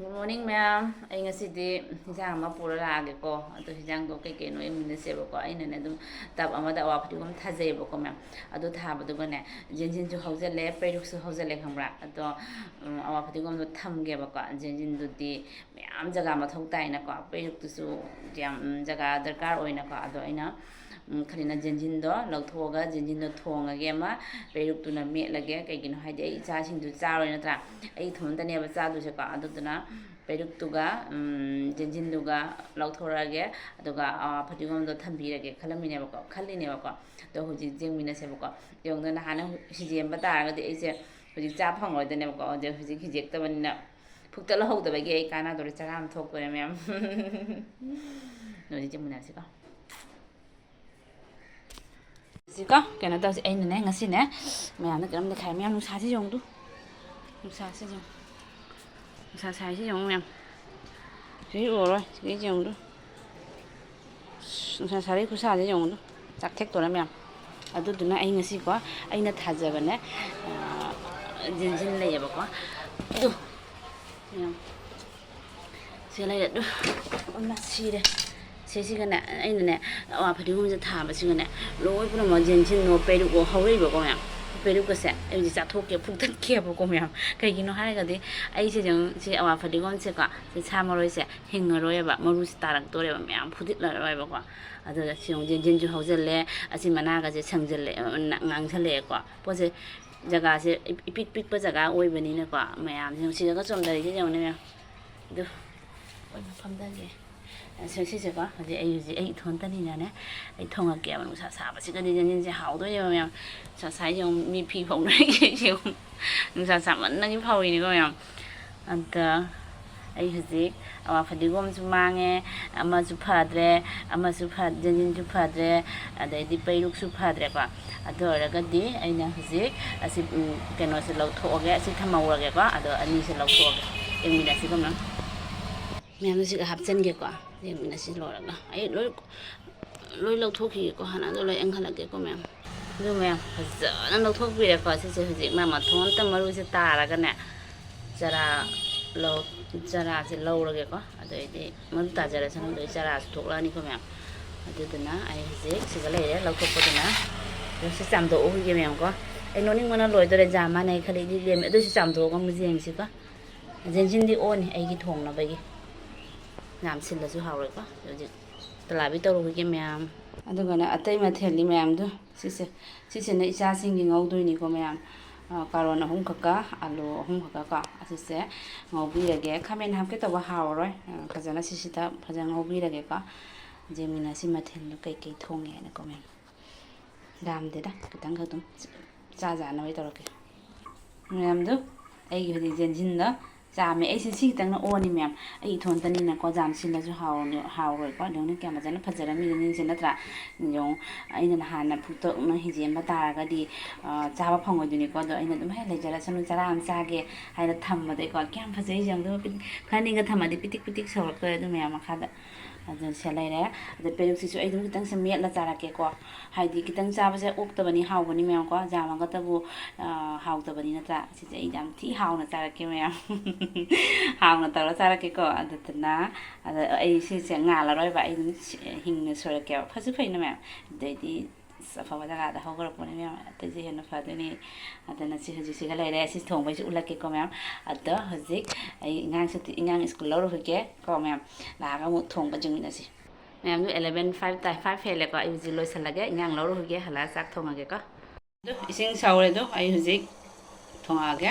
Good morning, ma'am. I ngasi hijang ama pura lagi ko. Ato hijang do kay kay no iminasebo ko. Ay na dum tab amada awa pati kom thajebo ko ma'am. Ato thaba do gane jinjin ju haujale peruk su haujale khamra. Ato awa pati kom do thamge ba ko. Jinjin do di ma'am jaga ma thok tai na ko. Peruk tu su jam jaga darkar oina ko. Ato aina खरीना जेंजिन लौथोगा जेंजिन थोंगे पेरुक्तुना मेटलगे कईगिनो हाइदि आई इचासिंदु चारोय नत्रा आई थोमतनेबा चादुसेको अदुदुना पेरुक्तुगा जेंजिनदुगा लौथोरागे अदुगा फटिगोमदो थंबिरगे खलमिनेबको खल्लिनेबको तो हुजि जेंमिनसेबको योंदना हाना हिजेमबा तारगदि आइसे हुजि चा फंगोयदनेबको जे हुजि हिजेक्तबनिना फुक्तल हौदबगे आई कानादोरे चराम थोकतोरे ma'am नोजि जेंमिनासिको 지가 걔는 또 애는 내 것이네. 매안은 그럼 내 갈면 사지 정도. 사지 정도. 사지 정도면. 저기 오래 이 정도. 사살이 그 사지 정도. 짝택 돌아면. 아두두나 애 것이고 애는 타자버네. 진진 내야 봐봐. 또. 그냥. 제가 엄마 시래. 세시간에 아니네 와 버리고면서 다 버시간에 로이브는 뭐 진진 노 빼르고 허위고 보면 빼르고서 이제 자토게 북탁게 보고 보면 그기는 하래가디 아이세 정지 와 버리고면서가 참으로 이제 행으로에 봐 머루스 따락 도래 보면 부dit라로 보고 아들 지용 진진주 허절래 아시 만나가지 청절래 낭설래고 보세 저가시 삑삑 버자가 오이버니네 거 매암 지금 시가 좀 더 이제 오네요 또 얼마 판단게 저시저가 이제 에이지 에이 돈단이냐네 에이 통하게 하면 사바시가 이제 하오도요 저 사이용 미피봉을 지금 사사만 나니 파오이니고요 안다 에이 hiji awa fadigom su mange ama su phadre ama su phad jinjin su phadre adai pairuk su phadre ba adoragadi aina hiji asi keno se lauthoge asi thamawage ba ado ani se lauthoge emina sigomna ma'am से हापचनगे को जेमिना से लोरगा आई लोई लौथोखी को हाना दो लोई एंखलगे को ma'am दो ma'am फजना लौथोखबिरे को से हजिक मा मथोन त मरु से तारागने जरा लो जरा से लौरगे को अदोइदि मरु ताजरा सन दो जरा थोकलानी को मैम अदुदना आई हजिक सिगा लेरे लौथोखपदना से चामदो ओहिगे मैम को आई नोनिंग मना लोइदरे जामा नै खली दि लेम अदु से चामदो को मुजेंगसी को जेंजिन दि ओन आइगी थोंना बगी ꯌꯥꯝ ꯁꯤꯜꯂꯁꯨ ꯍꯥꯎꯔꯣꯏꯀꯣ ꯍꯧꯖꯤꯛ ꯇꯂꯥꯕꯤ ꯇꯧꯔꯨꯈꯤꯒꯦ ꯃꯌꯥꯝ ꯑꯗꯨꯒꯅ ꯑꯇꯩ ꯃꯊꯦꯜꯗꯤ ꯃꯌꯥꯝꯗꯣ ꯁꯤꯁꯤꯅ ꯏꯆꯥꯁꯤꯡꯒꯤ ꯉꯧꯗꯣꯏꯅꯤꯀꯣ ꯃꯌꯥꯝ ꯀꯥꯔꯣꯟ 3 ꯈꯛꯀ ꯑꯂꯨ 3 ꯈꯛꯀ ꯀꯣ ꯑꯁꯤꯁꯦ ꯉꯧꯕꯤꯔꯒꯦ ꯈꯥꯃꯦꯟ ꯍꯥꯞꯀꯦ ꯇꯧꯕ ꯍꯥꯎꯔꯣꯏ ꯐꯖꯅ ꯁꯤꯁꯤꯗ ꯐꯖꯅ ꯉꯧꯕꯤꯔꯒꯦꯀꯣ ꯖꯦꯃꯤꯅ ꯁꯤ ꯃꯊꯦꯜꯗꯣ ꯀꯩꯀꯩ ꯊꯣꯡꯉꯦ ꯍꯥꯏꯅꯀꯣ ꯃꯌꯥꯝ ꯌꯥꯝꯗꯦꯗ ꯈꯤꯇꯪ ꯑꯗꯨꯝ ꯆꯥꯅꯕ ꯇꯧꯔꯛꯀꯦ ꯃꯌꯥꯝꯗꯣ ꯑꯩꯒꯤ ꯍꯧꯖꯤꯛ ꯖꯦꯟꯖꯤꯟꯗ ꯆꯥꯃꯦ ꯑꯩꯁꯦ ꯁꯤ ꯈꯤꯇꯪꯅ ꯑꯣꯅꯤ ꯃꯌꯥꯝ ꯑꯩ ꯏꯊꯣꯟꯇꯅꯤꯅꯀꯣ ꯖꯥꯝ ꯁꯤꯜꯂꯁꯨ ꯍꯥꯎꯔꯣꯏꯀꯣ ꯌꯦꯡꯉꯨ ꯀꯌꯥꯝ ꯐꯖꯅ ꯐꯖꯔꯝꯃꯤꯅ ꯅꯤꯡꯁꯦ ꯅꯠꯇ꯭ꯔꯥ ꯌꯦꯡꯉꯨ ꯑꯩꯅ ꯅꯍꯥꯟꯅ ꯐꯨꯛꯇꯣꯛꯅ ꯍꯤꯖꯦꯝꯕ ꯇꯥꯔꯒꯗꯤ ꯆꯥꯕ ꯐꯪꯉꯣꯏꯗꯣꯏꯅꯤꯀꯣ ꯑꯗꯣ ꯑꯩꯅ ꯑꯗꯨꯝ ꯍꯦꯛ ꯂꯩꯖꯔꯁꯅꯨ ꯆꯔꯥ ꯑꯃ ꯆꯥꯒꯦ ꯍꯥꯏꯅ ꯊꯝꯕꯗꯩꯀꯣ ꯀꯌꯥꯝ ꯐꯖꯩ ꯌꯦꯡꯉꯨ ꯈꯔ ꯅꯤꯡꯒ ꯊꯝꯃꯗꯤ ꯄꯤꯇꯤꯛ ꯄꯤꯇꯤꯛ ꯁꯧꯔꯛꯇꯣꯔꯦ ꯑꯗꯨ ꯃꯌꯥꯝ ꯃꯈꯥꯗ ꯑꯗꯨ ꯁꯦ ꯂꯩꯔꯦ ꯑꯗ ꯄꯦꯔꯨꯛꯁꯤꯁꯨ ꯑꯩ ꯑꯗꯨꯝ ꯈꯤꯇꯪꯁꯦ ꯃꯦꯠꯂ ꯆꯥꯔꯛꯀꯦꯀꯣ ꯍꯥꯏꯗꯤ ꯈꯤꯇꯪ ꯆꯥꯕꯁꯦ ꯑꯣꯛꯇꯕꯅꯤ ꯍꯥꯎꯕꯅꯤ ꯃꯌꯥꯝꯀꯣ ꯖꯥꯝ ꯑꯃꯒꯇꯕꯨ ꯍꯥꯎꯇꯕꯅꯤ ꯅꯠꯇ꯭ꯔꯥ ꯁꯤꯁꯦ ꯑꯩ ꯌꯥꯝ ꯊꯤ ꯍꯥꯎꯅ ꯆꯥꯔꯛꯀꯦ ꯃꯌꯥꯝ ꯍꯥꯎꯅ ꯇꯧꯔ ꯆꯥꯔꯛꯀꯦꯀꯣ ꯑꯗꯨꯗꯨꯅ ꯑꯩ ꯁꯤꯁꯦ ꯉꯥꯜꯂꯔꯣꯏꯕ ꯑꯩ ꯑꯗꯨꯝ ꯍꯤꯡꯅ ꯁꯣꯏꯔꯛꯀꯦꯕ ꯐꯁꯨ ꯐꯩꯅ ꯃꯌꯥꯝ ꯑꯗꯩꯗꯤ ꯑꯐꯕ ꯖꯒꯥꯗ ꯍꯧꯒꯠꯂꯛꯄꯅꯤ ꯃꯌꯥꯝ ꯑꯇꯩꯁꯦ ꯍꯦꯟꯅ ꯐꯗꯣꯏꯅꯤ ꯑꯗꯨꯅ ꯁꯤ ꯍꯧꯖꯤꯛꯁꯤꯒ ꯂꯩꯔꯦ ꯁꯤ ꯊꯣꯡꯕꯩꯁꯨ ꯎꯠꯂꯛꯀꯦꯀꯣ ꯃꯌꯥꯝ ꯑꯗꯣ ꯍꯧꯖꯤꯛ ꯑꯩ ꯑꯉꯥꯡ ꯁ꯭ꯀꯨꯜ ꯂꯧꯔꯨꯈꯤꯒꯦ ꯀꯣ ꯃꯌꯥꯝ ꯂꯥꯛꯑꯒ ꯑꯃꯨꯛ ꯊꯣꯡꯕ ꯆꯪꯃꯤꯟꯅꯁꯤ ꯃꯌꯥꯝꯗꯣ 11:05 ꯍꯦꯜꯂꯦꯀꯣ ꯑꯩ ꯍꯧꯖꯤꯛ ꯂꯣꯏꯁꯤꯜꯂꯒꯦ ꯑꯉꯥꯡ ꯂꯧꯔꯨꯈꯤꯒꯦ ꯍꯜꯂꯛꯑꯒ ꯆꯥꯛ ꯊꯣꯡꯉꯒꯦꯀꯣ ꯑꯗꯣ ꯏꯁꯤꯡ ꯁꯧꯔꯦꯗꯣ ꯑꯩ ꯍꯧꯖꯤꯛ ꯊꯣꯡꯉꯛꯑꯒꯦ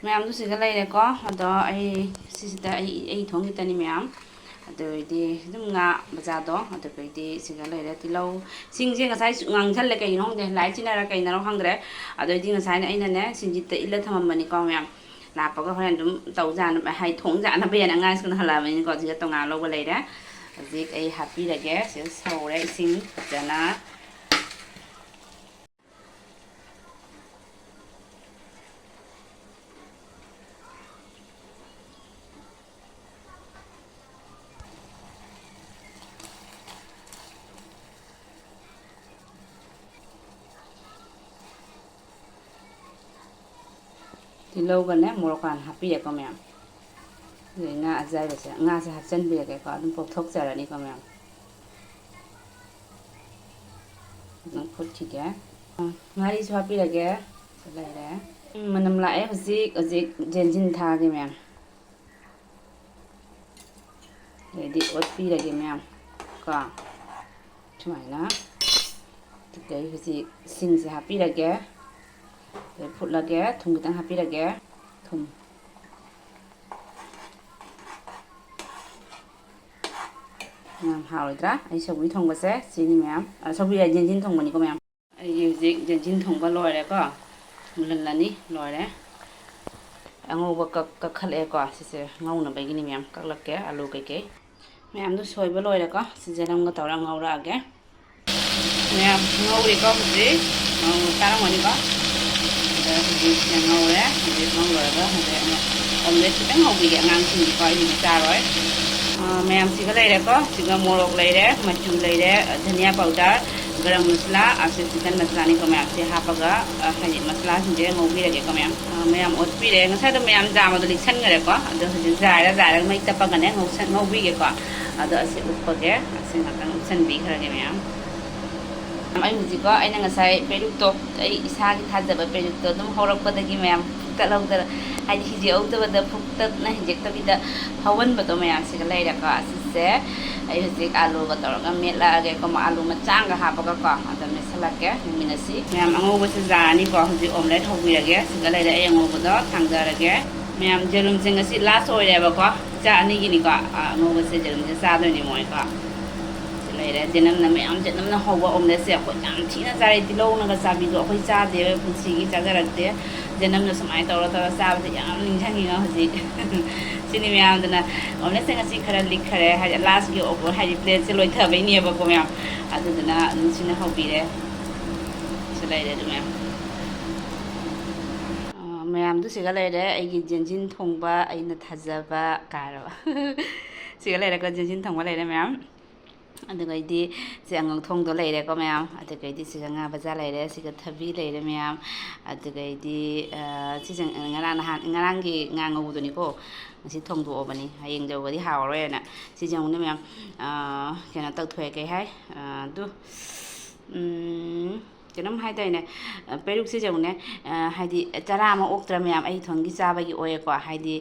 ꯃꯌꯥꯝꯗꯨ ꯁꯤꯒ ꯂꯩꯔꯦꯀꯣ ꯑꯗꯣ ꯑꯩ ꯁꯤꯁꯤꯗ ꯑꯩ ꯊꯣꯡꯈꯤꯇꯅꯤ ꯃꯌꯥꯝ ꯑꯗꯨꯗꯤ ꯑꯗꯨꯝ ꯉꯥ ꯃꯆꯥꯗꯣ ꯑꯗꯨꯗꯩꯗꯤ ꯁꯤꯒ ꯂꯩꯔꯦ ꯇꯤꯜꯍꯧ ꯁꯤꯡꯁꯦ ꯉꯁꯥꯏ ꯉꯥꯡꯁꯜꯂꯦ ꯀꯩꯒꯤꯅꯣ ꯈꯪꯗꯦ ꯂꯥꯏ ꯆꯤꯟꯅꯔ ꯀꯩꯅꯔꯣ ꯈꯪꯗ꯭ꯔꯦ ꯑꯗꯨꯗꯩꯗꯤ ꯉꯁꯥꯏꯅ ꯑꯩꯅꯅꯦ ꯁꯤꯡꯖꯤꯠꯇ ꯏꯜꯂ ꯊꯝꯃꯝꯕꯅꯤꯀꯣ ꯃꯌꯥꯝ ꯂꯥꯛꯄꯒ ꯍꯣꯔꯦꯟ ꯑꯗꯨꯝ ꯇꯧꯖꯥꯅꯕ ꯍꯥꯏ ꯊꯣꯡꯖꯥꯅꯕ ꯑꯉꯥꯡ ꯁ꯭ꯀꯨꯜ ꯍꯜꯂꯛꯑꯕꯅꯤꯀꯣ ꯁꯤꯒ ꯇꯣꯉꯥꯟ ꯂꯧꯕ ꯂꯩꯔꯦ ꯍꯧꯖꯤꯛ ꯑꯩ ꯍꯥꯞꯄꯤꯔꯒꯦ ꯁꯤꯗ ꯁꯧꯔꯦ ꯏꯁꯤꯡ ꯐꯖꯅ ꯇꯤꯜꯍꯧꯒꯅꯦ ꯃꯣꯔꯣꯛ ꯍꯥꯟꯅ ꯍꯥꯞꯄꯤꯔꯦꯀꯣ ꯃꯌꯥꯝ ꯉꯥ ꯑꯖꯥꯏꯕꯁꯦ ꯉꯥꯁꯦ ꯍꯥꯞꯆꯤꯟꯕꯤꯔꯒꯦꯀꯣ ꯑꯗꯨꯝ ꯄꯣꯛꯊꯣꯛꯆꯔꯅꯤꯀꯣ ꯃꯌꯥꯝ ꯑꯗꯨꯝ ꯐꯨꯠꯈꯤꯒꯦ ꯉꯥꯔꯤꯁꯨ ꯍꯥꯞꯄꯤꯔꯒꯦ ꯂꯩꯔꯦ ꯃꯅꯝ ꯂꯥꯛꯑꯦ ꯍꯧꯖꯤꯛ ꯖꯦꯟꯖꯤꯟ ꯊꯥꯒꯦ ꯃꯌꯥꯝ ꯑꯗꯩꯗꯤ ꯑꯣꯠꯄꯤꯔꯒꯦ ꯃꯌꯥꯝ ꯀꯣ ꯁꯨꯃꯥꯏꯅ ꯑꯗꯨꯒ ꯍꯧꯖꯤꯛ ꯁꯤꯡꯁꯦ ꯍꯥꯞꯄꯤꯔꯒꯦ ꯑꯗꯩ ꯐꯨꯠꯂꯒꯦ ꯊꯨꯝ ꯈꯤꯇꯪ ꯍꯥꯞꯄꯤꯔꯒꯦ ꯊꯨꯝ ꯌꯥꯝ ꯍꯥꯎꯔꯣꯏꯗ꯭ꯔꯥ ꯑꯩ ꯁꯧꯒ꯭ꯔꯤ ꯊꯣꯡꯕꯁꯦ ꯁꯤꯅꯤ ꯃꯌꯥꯝ ꯁꯧꯒ꯭ꯔꯤ ꯖꯦꯟꯖꯤꯟ ꯊꯣꯡꯕꯅꯤꯀꯣ ꯃꯌꯥꯝ ꯑꯩꯒꯤ ꯍꯧꯖꯤꯛ ꯖꯦꯟꯖꯤꯟ ꯊꯣꯡꯕ ꯂꯣꯏꯔꯦꯀꯣ ꯃꯨꯜꯍꯜꯂꯅꯤ ꯂꯣꯏꯔꯦ ꯑꯉꯧꯕ ꯀꯛꯈꯠꯂꯛꯑꯦꯀꯣ ꯁꯤꯁꯦ ꯉꯧꯅꯕꯒꯤꯅꯤ ꯃꯌꯥꯝ ꯀꯛꯂꯛꯀꯦ ꯑꯂꯨ ꯀꯩꯀꯩ ꯃꯌꯥꯝꯗꯨ ꯁꯣꯏꯕ ꯂꯣꯏꯔꯦꯀꯣ ꯁꯤꯖꯦꯔꯝꯒ ꯇꯧꯔ ꯉꯧꯔꯛꯑꯒꯦ ꯃꯌꯥꯝ ꯉꯧꯔꯤꯀꯣ ꯍꯧꯖꯤꯛ ꯇꯥꯔꯝꯒꯅꯤꯀꯣ ꯑꯗ ꯍꯧꯖꯤꯛ ꯉꯧꯔꯦ ꯍꯧꯖꯤꯛ ꯉꯧꯔꯒ ꯍꯧꯖꯤꯛ ꯑꯃꯨꯛ ꯑꯣꯝꯂꯦꯠ ꯈꯤꯇꯪ ꯉꯧꯕꯤꯒꯦ ꯑꯉꯥꯡꯁꯤꯡꯒꯤꯀꯣ ꯑꯩꯗꯤ ꯆꯥꯔꯣꯏ ꯃꯌꯥꯝꯁꯤꯒ ꯂꯩꯔꯦꯀꯣ ꯁꯤꯒ ꯃꯣꯔꯣꯛ ꯂꯩꯔꯦ ꯃꯆꯨ ꯂꯩꯔꯦ ꯙꯅꯤꯌꯥ ꯄꯥꯎꯗꯔ ꯒꯔꯝ ꯃꯁꯂꯥ ꯑꯁꯤ ꯆꯤꯀꯟ ꯃꯁꯂꯥꯅꯤꯀꯣ ꯃꯌꯥꯝꯁꯦ ꯍꯥꯞꯄꯒ ꯍꯥꯏꯗꯤ ꯃꯁꯂꯥꯁꯤꯡꯁꯦ ꯉꯧꯕꯤꯔꯒꯦꯀꯣ ꯃꯌꯥꯝ ꯑꯣꯠꯄꯤꯔꯦ ꯉꯁꯥꯏꯗꯣ ꯃꯌꯥꯝ ꯖꯥꯝꯗꯣ ꯂꯤꯛꯁꯟꯈꯔꯦꯀꯣ ꯑꯗꯣ ꯍꯧꯖꯤꯛ ꯖꯥꯏꯔꯒ ꯃꯩ ꯇꯞꯄꯒꯅꯦ ꯉꯧꯕꯤꯒꯦꯀꯣ ꯑꯗꯣ ꯑꯁꯤ ꯎꯞꯄꯒꯦ ꯑꯁꯤ ꯉꯥꯛꯇꯪ ꯎꯞꯁꯟꯕꯤꯈ꯭ꯔꯒꯦ ꯃꯌꯥꯝ ꯑꯩ ꯍꯧꯖꯤꯛꯀꯣ ꯑꯩꯅ ꯉꯁꯥꯏ ꯄꯦꯔꯨꯛꯇꯣ ꯑꯩ ꯏꯁꯥꯒꯤ ꯊꯥꯖꯕ ꯄꯦꯔꯨꯛꯇꯣ ꯑꯗꯨꯝ ꯍꯧꯔꯛꯄꯗꯒꯤ ꯃꯌꯥꯝ ꯐꯨꯛꯇꯠꯍꯧꯗꯅ ꯍꯥꯏꯗꯤ ꯍꯤꯖꯤꯍꯧꯗꯕꯗ ꯐꯨꯛꯇꯠꯅ ꯍꯤꯡꯖꯦꯛꯇꯕꯤꯗ ꯍꯧꯍꯟꯕꯗꯣ ꯃꯌꯥꯝꯁꯤꯒ ꯂꯩꯔꯦꯀꯣ ꯑꯁꯤꯁꯦ ꯑꯩ ꯍꯧꯖꯤꯛ ꯑꯥꯂꯨꯒ ꯇꯧꯔꯒ ꯃꯦꯠꯂꯛꯑꯒꯦꯀꯣ ꯑꯥꯂꯨ ꯃꯆꯥꯡꯒ ꯍꯥꯞꯄꯒꯀꯣ ꯑꯗ ꯃꯦꯠꯁꯜꯂꯛꯀꯦ ꯅꯨꯃꯤꯠ ꯃꯌꯥꯝ ꯑꯉꯧꯕꯁꯦ ꯖꯥꯔꯅꯤꯀꯣ ꯍꯧꯖꯤꯛ ꯑꯣꯝꯂꯦꯠ ꯍꯧꯕꯤꯔꯒꯦ ꯁꯤꯒ ꯂꯩꯔꯦ ꯑꯩ ꯑꯉꯧꯕꯗꯣ ꯊꯥꯡꯊꯔꯒꯦ ꯃꯌꯥꯝ ꯖꯦꯔꯨꯝꯁꯦ ꯉꯁꯤ ꯂꯥꯁ ꯑꯣꯏꯔꯦꯕꯀꯣ ꯏꯆꯥ ꯑꯅꯤꯒꯤꯅꯤꯀꯣ ꯑꯉꯧꯕꯁꯦ ꯖꯦꯔꯨꯝꯁꯦ ꯆꯥꯗꯣꯏꯅꯤ ꯃꯣꯏꯀꯣ ꯂꯩꯔꯦ ꯖꯦꯅꯝꯅ ꯃꯌꯥꯝ ꯖꯦꯅꯝꯅ ꯍꯧꯕ ꯑꯣꯝꯂꯦꯠꯁꯦ ꯑꯩꯈꯣꯏ ꯌꯥꯝ ꯊꯤꯅ ꯆꯥꯔꯦ ꯇꯤꯜꯍꯧꯅꯒ ꯆꯥꯕꯤꯗꯣ ꯑꯩꯈꯣꯏ ꯆꯥꯗꯦꯕ ꯄꯨꯟꯁꯤꯒꯤ ꯆꯥꯖꯔꯛꯇꯦ ꯖꯦꯅꯝꯅ ꯁꯨꯃꯥꯏꯅ ꯇꯧꯔ ꯆꯥꯕꯁꯦ ꯌꯥꯝ ꯅꯤꯡꯁꯤꯡꯉꯤꯉꯣ ꯍꯧꯖꯤꯛ ꯁꯤꯅꯤ ꯃꯌꯥꯝꯗꯨꯅ ꯑꯣꯝꯂꯦꯠꯁꯦ ꯉꯁꯤ ꯈꯔ ꯂꯤꯛꯈꯔꯦ ꯍꯥꯏꯗꯤ ꯂꯥꯁꯀꯤ ꯍꯥꯏꯗꯤ ꯄ꯭ꯂꯦꯠꯁꯦ ꯂꯣꯏꯊꯕꯩꯅꯦꯕꯀꯣ ꯃꯌꯥꯝ ꯑꯗꯨꯗꯨꯅ ꯑꯗꯨꯝ ꯁꯤꯅ ꯍꯧꯕꯤꯔꯦ ꯁꯤ ꯂꯩꯔꯦ ꯑꯗꯨ ꯃꯌꯥꯝꯗꯨ ꯁꯤꯒ ꯂꯩꯔꯦ ꯑꯩꯒꯤ ꯖꯦꯟꯖꯤꯟ ꯊꯣꯡꯕ ꯑꯩꯅ ꯊꯥꯖꯕ ꯀꯥꯏꯔꯕ ꯁꯤꯒ ꯂꯩꯔꯦꯀꯣ ꯖꯦꯟꯖꯤꯟ ꯊꯣꯡꯕ ꯂꯩꯔꯦ ꯃꯌꯥꯝ ꯑꯗꯨꯒꯩꯗꯤ ꯁꯤ ꯑꯉꯧꯊꯣꯡꯗꯣ ꯂꯩꯔꯦꯀꯣ ꯃꯌꯥꯝ ꯑꯗꯨꯒꯩꯗꯤ ꯁꯤꯒ ꯉꯥ ꯕꯖꯥꯔ ꯂꯩꯔꯦ ꯁꯤꯒ ꯊꯕꯤ ꯂꯩꯔꯦ ꯃꯌꯥꯝ ꯑꯗꯨꯒꯩꯗꯤ ꯁꯤꯁꯦ ꯉꯔꯥꯡꯒꯤ ꯉꯥ ꯉꯧꯕꯗꯨꯅꯤꯀꯣ ꯉꯁꯤ ꯊꯣꯡꯗꯣꯛꯑꯕꯅꯤ ꯍꯌꯦꯡ ꯌꯧꯕꯗꯤ ꯍꯥꯎꯔꯔꯣꯏꯅ ꯁꯤꯁꯦ ꯑꯃꯨꯛꯅ ꯃꯌꯥꯝ ꯀꯩꯅꯣ ꯇꯧꯊꯣꯛꯑꯦ ꯀꯩ ꯍꯥꯏ ꯑꯗꯨ ꯀꯩꯅꯣꯝ ꯍꯥꯏꯇꯥꯔꯦꯅꯦ ꯄꯦꯔꯨꯛꯁꯤꯁꯦ ꯑꯃꯨꯛꯅꯦ ꯍꯥꯏꯗꯤ ꯆꯔꯥ ꯑꯃ ꯑꯣꯛꯇ꯭ꯔ ꯃꯌꯥꯝ ꯑꯩ ꯏꯊꯣꯟꯒꯤ ꯆꯥꯕꯒꯤ ꯑꯣꯏꯌꯦꯀꯣ ꯍꯥꯏꯗꯤ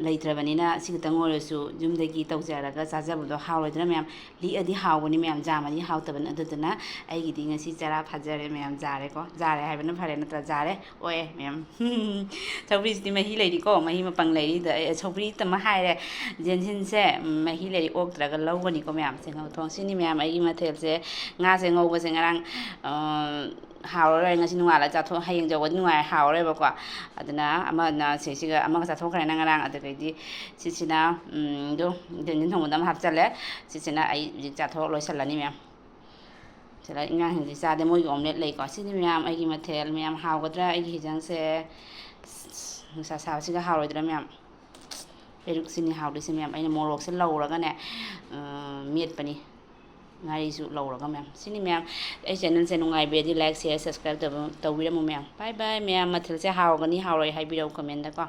ꯂꯩꯇ꯭ꯔꯕꯅꯤꯅ ꯁꯤ ꯈꯛꯇꯪ ꯑꯣꯏꯔꯁꯨ ꯌꯨꯝꯗꯒꯤ ꯇꯧꯖꯔꯒ ꯆꯥꯖꯕꯗꯣ ꯍꯥꯎꯔꯣꯏꯗꯅ ꯃꯌꯥꯝ ꯂꯤꯛꯑꯗꯤ ꯍꯥꯎꯕꯅꯤ ꯃꯌꯥꯝ ꯖꯥꯝꯃꯗꯤ ꯍꯥꯎꯇꯕꯅꯤ ꯑꯗꯨꯗꯨꯅ ꯑꯩꯒꯤꯗꯤ ꯉꯁꯤ ꯆꯔꯥ ꯐꯥꯖꯔꯦ ꯃꯌꯥꯝ ꯖꯥꯔꯦꯀꯣ ꯖꯥꯔꯦ ꯍꯥꯏꯕꯅ ꯐꯔꯦ ꯅꯠꯇ꯭ꯔꯥ ꯖꯥꯔꯦ ꯑꯣꯏꯑꯦ ꯃꯌꯥꯝ ꯁꯧꯒ꯭ꯔꯤꯁꯤꯗꯤ ꯃꯍꯤ ꯂꯩꯔꯤꯀꯣ ꯃꯍꯤ ꯃꯄꯪ ꯂꯩꯔꯤꯗ ꯁꯧꯒ꯭ꯔꯤꯇꯃ ꯍꯥꯏꯔꯦ ꯖꯦꯟꯖꯤꯟꯁꯦ ꯃꯍꯤ ꯂꯩꯔꯤ ꯑꯣꯛꯇ꯭ꯔꯒ ꯂꯧꯒꯅꯤꯀꯣ ꯃꯌꯥꯝꯁꯦ ꯉꯧꯊꯣꯡ ꯁꯤꯅꯤ ꯃꯌꯥꯝ ꯑꯩꯒꯤ ꯃꯊꯦꯜꯁꯦ ꯉꯥꯁꯦ ꯉꯧꯕꯁꯦ ꯉꯔꯥꯡ ꯍꯥꯎꯔꯔꯣꯏ ꯉꯁꯤ ꯅꯣꯡꯉꯥꯜꯂꯒ ꯆꯥꯊꯣꯛ ꯍꯌꯦꯡ ꯌꯧꯕꯗꯤ ꯍꯥꯎꯔꯔꯣꯏꯕꯀꯣ ꯑꯗꯨꯅ ꯑꯃꯅ ꯁꯤꯒ ꯑꯃꯒ ꯆꯥꯊꯣꯛꯈ꯭ꯔꯦꯅ ꯉꯔꯥꯡ ꯑꯗꯨꯗꯒꯤꯗꯤ ꯁꯤꯁꯤꯅ ꯖꯦꯟꯖꯤꯟ ꯊꯣꯡꯕꯗ ꯑꯃ ꯍꯥꯞꯆꯜꯂꯦ ꯁꯤꯁꯤꯅ ꯑꯩ ꯍꯧꯖꯤꯛ ꯆꯥꯊꯣꯛ ꯂꯣꯏꯁꯤꯜꯂꯅꯤ ꯃꯌꯥꯝ ꯁꯤꯗ ꯑꯉꯥꯡꯁꯤꯡꯁꯤ ꯆꯥꯗꯦ ꯃꯣꯏꯒꯤ ꯑꯣꯝꯂꯦꯠ ꯂꯩꯀꯣ ꯁꯤꯅꯤ ꯃꯌꯥꯝ ꯑꯩꯒꯤ ꯃꯊꯦꯜ ꯃꯌꯥꯝ ꯍꯥꯎꯒꯗ꯭ꯔꯥ ꯑꯩꯒꯤ ꯍꯤꯟꯖꯥꯡꯁꯦ ꯅꯨꯡꯁꯥ ꯁꯥꯕꯁꯤꯒ ꯍꯥꯎꯔꯣꯏꯗ꯭ꯔꯥ ꯃꯌꯥꯝ ꯄꯦꯔꯨꯛꯁꯤꯅꯤ ꯍꯥꯎꯗꯣꯏꯁꯤ ꯃꯌꯥꯝ ꯑꯩꯅ ꯃꯣꯔꯣꯛꯁꯦ ꯂꯧꯔꯒꯅꯦ ꯃꯦꯠꯄꯅꯤ ꯉꯥꯔꯤꯁꯨ ꯂꯧꯔꯒ ꯃꯌꯥꯝ ꯁꯤꯅꯤ ꯃꯌꯥꯝ ꯑꯩ ꯆꯦꯅꯦꯜꯁꯦ ꯅꯨꯡꯉꯥꯏꯕꯤꯔꯗꯤ ꯂꯥꯏꯛ ꯁꯤꯌꯔ ꯁꯕꯁꯀ꯭ꯔꯥꯏꯕ ꯇꯧꯕꯤꯔꯝꯃꯨ ꯃꯌꯥꯝ ꯕꯥꯏ ꯕꯥꯏ ꯃꯌꯥꯝ ꯃꯊꯦꯜꯁꯦ ꯍꯥꯎꯒꯅꯤ ꯍꯥꯎꯔꯣꯏ ꯍꯥꯏꯕꯤꯔꯛꯎ ꯀꯃꯦꯟꯗꯀꯣ